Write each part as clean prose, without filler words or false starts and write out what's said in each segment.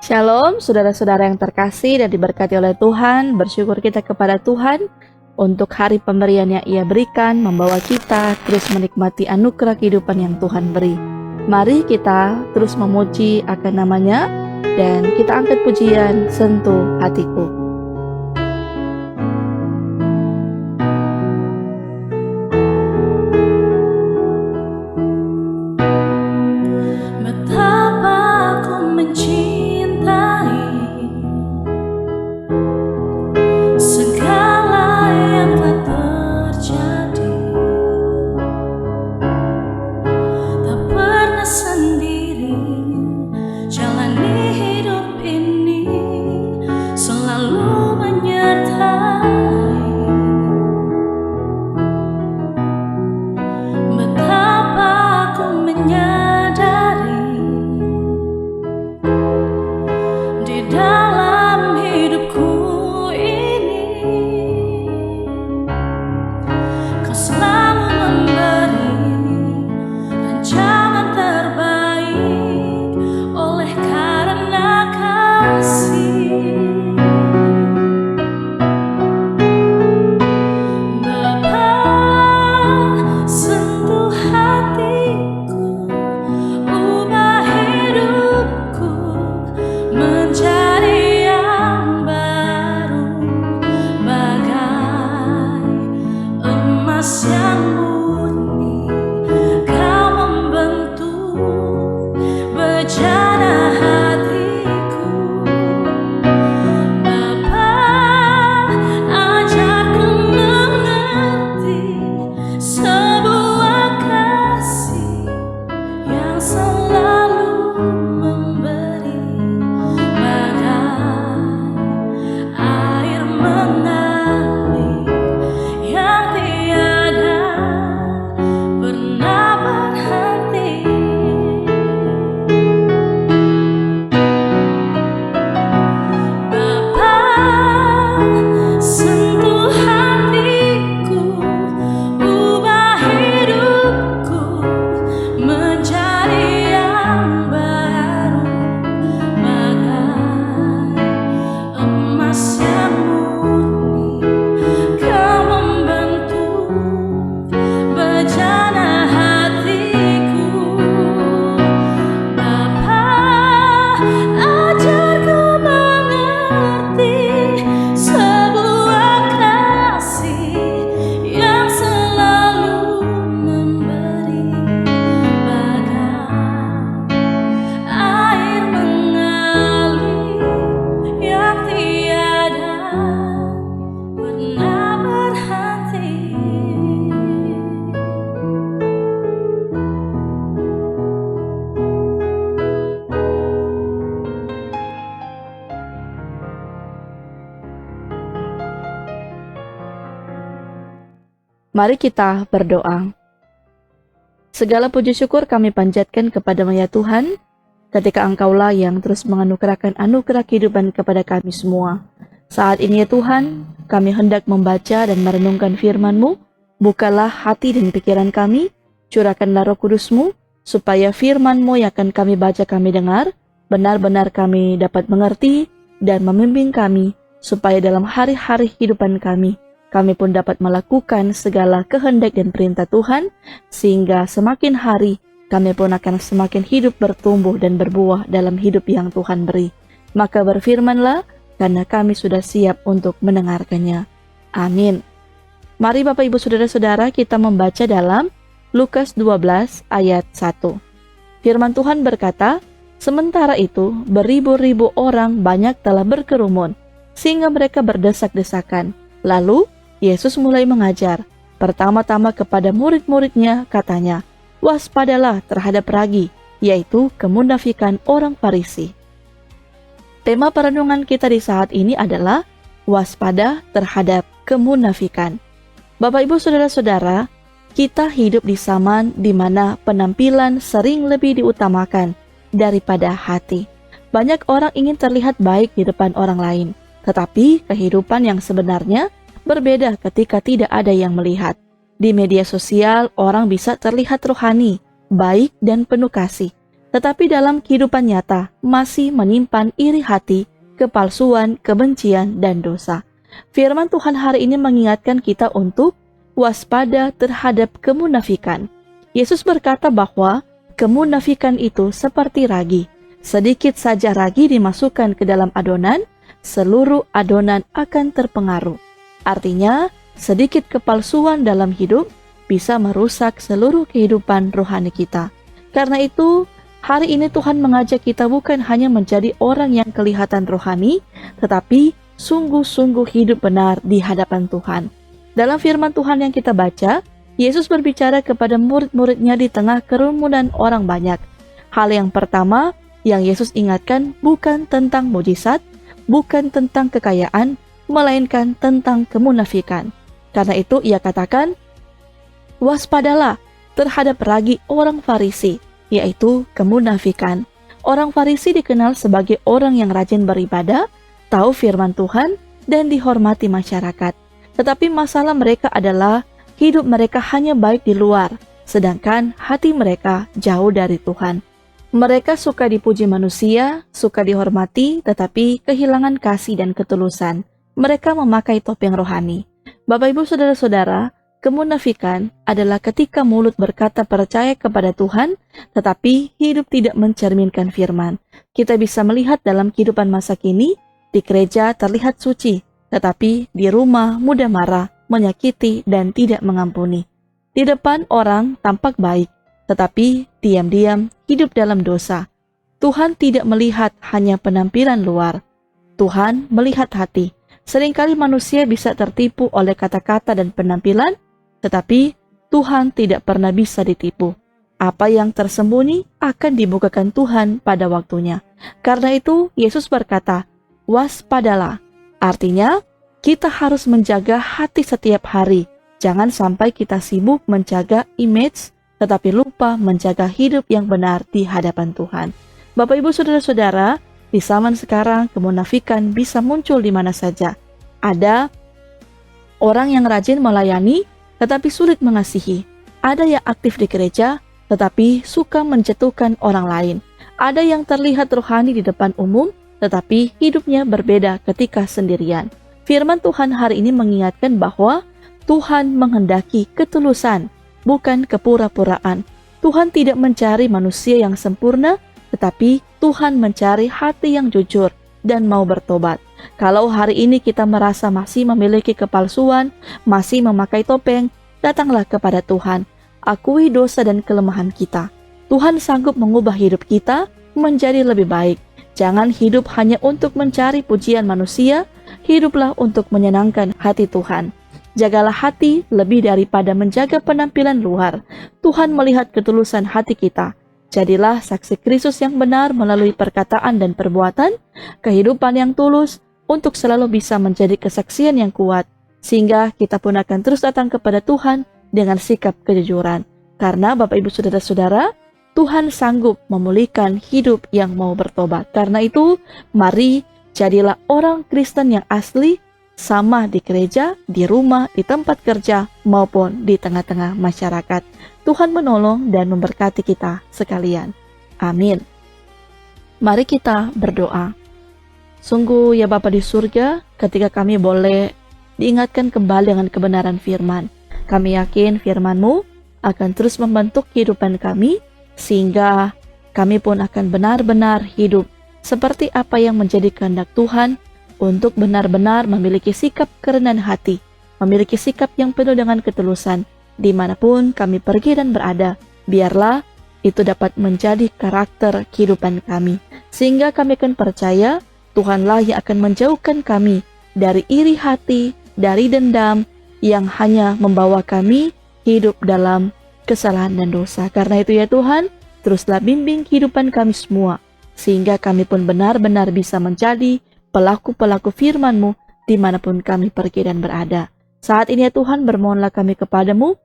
Shalom, saudara-saudara yang terkasih dan diberkati oleh Tuhan. Bersyukur kita kepada Tuhan untuk hari pemberian yang Ia berikan, membawa kita terus menikmati anugerah kehidupan yang Tuhan beri. Mari kita terus memuji akan nama-Nya dan kita angkat pujian, sentuh hatiku. Mari kita berdoa. Segala puji syukur kami panjatkan kepada-Mu ya Tuhan, ketika Engkaulah yang terus menganugerahkan anugerah kehidupan kepada kami semua. Saat ini ya Tuhan, kami hendak membaca dan merenungkan firman-Mu. Bukalah hati dan pikiran kami, curahkanlah Roh Kudus-Mu, supaya firman-Mu yang akan kami baca kami dengar, benar-benar kami dapat mengerti dan membimbing kami, supaya dalam hari-hari kehidupan kami pun dapat melakukan segala kehendak dan perintah Tuhan, sehingga semakin hari kami pun akan semakin hidup, bertumbuh dan berbuah dalam hidup yang Tuhan beri. Maka berfirmanlah, karena kami sudah siap untuk mendengarkannya. Amin. Mari Bapak Ibu Saudara-saudara, kita membaca dalam Lukas 12 ayat 1. Firman Tuhan berkata, sementara itu beribu-ribu orang banyak telah berkerumun, sehingga mereka berdesak-desakan. Lalu Yesus mulai mengajar, pertama-tama kepada murid-muridnya, katanya, waspadalah terhadap ragi, yaitu kemunafikan orang Farisi. Tema perenungan kita di saat ini adalah waspada terhadap kemunafikan. Bapak Ibu Saudara-saudara, kita hidup di zaman di mana penampilan sering lebih diutamakan daripada hati. Banyak orang ingin terlihat baik di depan orang lain, tetapi kehidupan yang sebenarnya berbeda ketika tidak ada yang melihat. Di media sosial, orang bisa terlihat rohani, baik dan penuh kasih. tetapi dalam kehidupan nyata masih menyimpan iri hati, kepalsuan, kebencian, dan dosa. Firman Tuhan hari ini mengingatkan kita untuk waspada terhadap kemunafikan. Yesus berkata bahwa kemunafikan itu seperti ragi. Sedikit saja ragi dimasukkan ke dalam adonan, seluruh adonan akan terpengaruh. Artinya, sedikit kepalsuan dalam hidup bisa merusak seluruh kehidupan rohani kita. Karena itu, hari ini Tuhan mengajak kita bukan hanya menjadi orang yang kelihatan rohani, tetapi sungguh-sungguh hidup benar di hadapan Tuhan. Dalam firman Tuhan yang kita baca, Yesus berbicara kepada murid-muridnya di tengah kerumunan orang banyak. Hal yang pertama yang Yesus ingatkan bukan tentang mujizat, bukan tentang kekayaan, melainkan tentang kemunafikan. Karena itu ia katakan, waspadalah terhadap ragi orang Farisi, yaitu kemunafikan. Orang Farisi dikenal sebagai orang yang rajin beribadah, tahu firman Tuhan, dan dihormati masyarakat. Tetapi masalah mereka adalah hidup mereka hanya baik di luar, sedangkan hati mereka jauh dari Tuhan. Mereka suka dipuji manusia, suka dihormati, tetapi kehilangan kasih dan ketulusan. Mereka memakai topeng rohani. Bapak, Ibu, Saudara-saudara, kemunafikan adalah ketika mulut berkata percaya kepada Tuhan, tetapi hidup tidak mencerminkan firman. Kita bisa melihat dalam kehidupan masa kini, di gereja terlihat suci, tetapi di rumah mudah marah, menyakiti, dan tidak mengampuni. Di depan orang tampak baik, tetapi diam-diam hidup dalam dosa. Tuhan tidak melihat hanya penampilan luar. Tuhan melihat hati. Seringkali manusia bisa tertipu oleh kata-kata dan penampilan, tetapi Tuhan tidak pernah bisa ditipu. Apa yang tersembunyi akan dibukakan Tuhan pada waktunya. Karena itu, Yesus berkata, waspadalah. Artinya, kita harus menjaga hati setiap hari. Jangan sampai kita sibuk menjaga image, tetapi lupa menjaga hidup yang benar di hadapan Tuhan. Bapak, Ibu, Saudara-saudara, di zaman sekarang kemunafikan bisa muncul di mana saja. Ada orang yang rajin melayani, tetapi sulit mengasihi. Ada yang aktif di gereja, tetapi suka menjatuhkan orang lain. Ada yang terlihat rohani di depan umum, tetapi hidupnya berbeda ketika sendirian. Firman Tuhan hari ini mengingatkan bahwa Tuhan menghendaki ketulusan, bukan kepura-puraan. Tuhan tidak mencari manusia yang sempurna, tetapi Tuhan mencari hati yang jujur dan mau bertobat. Kalau hari ini kita merasa masih memiliki kepalsuan, masih memakai topeng, datanglah kepada Tuhan. Akui dosa dan kelemahan kita. Tuhan sanggup mengubah hidup kita menjadi lebih baik. Jangan hidup hanya untuk mencari pujian manusia, hiduplah untuk menyenangkan hati Tuhan. Jagalah hati lebih daripada menjaga penampilan luar. Tuhan melihat ketulusan hati kita. Jadilah saksi Kristus yang benar melalui perkataan dan perbuatan, kehidupan yang tulus, untuk selalu bisa menjadi kesaksian yang kuat, sehingga kita pun akan terus datang kepada Tuhan dengan sikap kejujuran. Karena Bapak, Ibu, Saudara-saudara, Tuhan sanggup memulihkan hidup yang mau bertobat. Karena itu, mari jadilah orang Kristen yang asli, sama di gereja, di rumah, di tempat kerja, maupun di tengah-tengah masyarakat. Tuhan menolong dan memberkati kita sekalian. Amin. Mari kita berdoa. Sungguh ya Bapa di surga, ketika kami boleh diingatkan kembali dengan kebenaran firman, kami yakin firman-Mu akan terus membentuk kehidupan kami, sehingga kami pun akan benar-benar hidup seperti apa yang menjadi kehendak Tuhan, untuk benar-benar memiliki sikap kerendahan hati, memiliki sikap yang penuh dengan ketulusan, dimanapun kami pergi dan berada. Biarlah itu dapat menjadi karakter kehidupan kami, sehingga kami akan percaya Tuhanlah yang akan menjauhkan kami dari iri hati, dari dendam yang hanya membawa kami hidup dalam kesalahan dan dosa. Karena itu ya Tuhan, teruslah bimbing kehidupan kami semua, sehingga kami pun benar-benar bisa menjadi pelaku-pelaku firman-Mu dimanapun kami pergi dan berada. Saat ini ya Tuhan, bermohonlah kami kepadamu,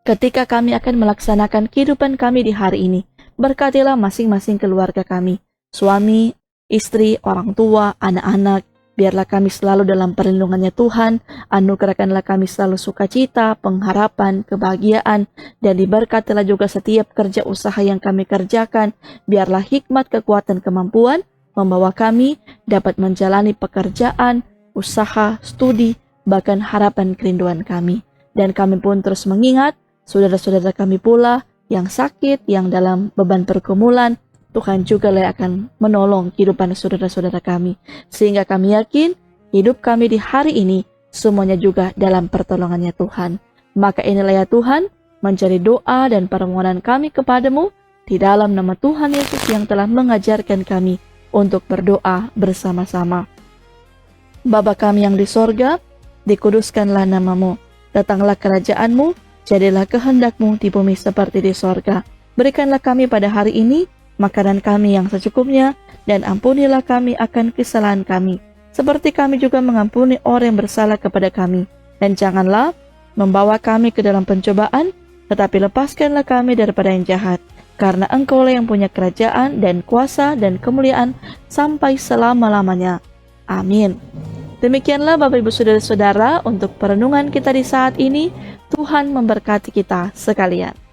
ketika kami akan melaksanakan kehidupan kami di hari ini. Berkatilah masing-masing keluarga kami, suami, istri, orang tua, anak-anak, Biarlah kami selalu dalam perlindungannya Tuhan, anugerahkanlah kami selalu sukacita, pengharapan, kebahagiaan, dan diberkatilah juga setiap kerja usaha yang kami kerjakan. Biarlah hikmat, kekuatan, kemampuan membawa kami dapat menjalani pekerjaan, usaha, studi, bahkan harapan kerinduan kami. Dan kami pun terus mengingat saudara-saudara kami pula yang sakit, yang dalam beban pergumulan, Tuhan juga akan menolong kehidupan saudara-saudara kami. Sehingga kami yakin hidup kami di hari ini semuanya juga dalam pertolongannya Tuhan. Maka inilah ya Tuhan menjadi doa dan permohonan kami kepadamu di dalam nama Tuhan Yesus yang telah mengajarkan kami untuk berdoa bersama-sama. Bapa kami yang di sorga, dikuduskanlah namamu. Datanglah kerajaanmu, jadilah kehendakmu di bumi seperti di sorga. Berikanlah kami pada hari ini makanan kami yang secukupnya, dan ampunilah kami akan kesalahan kami, seperti kami juga mengampuni orang yang bersalah kepada kami. Dan janganlah membawa kami ke dalam pencobaan, tetapi lepaskanlah kami daripada yang jahat. Karena Engkaulah yang punya kerajaan dan kuasa dan kemuliaan sampai selama-lamanya. Amin. Demikianlah Bapak Ibu Saudara-saudara untuk perenungan kita di saat ini. Tuhan memberkati kita sekalian.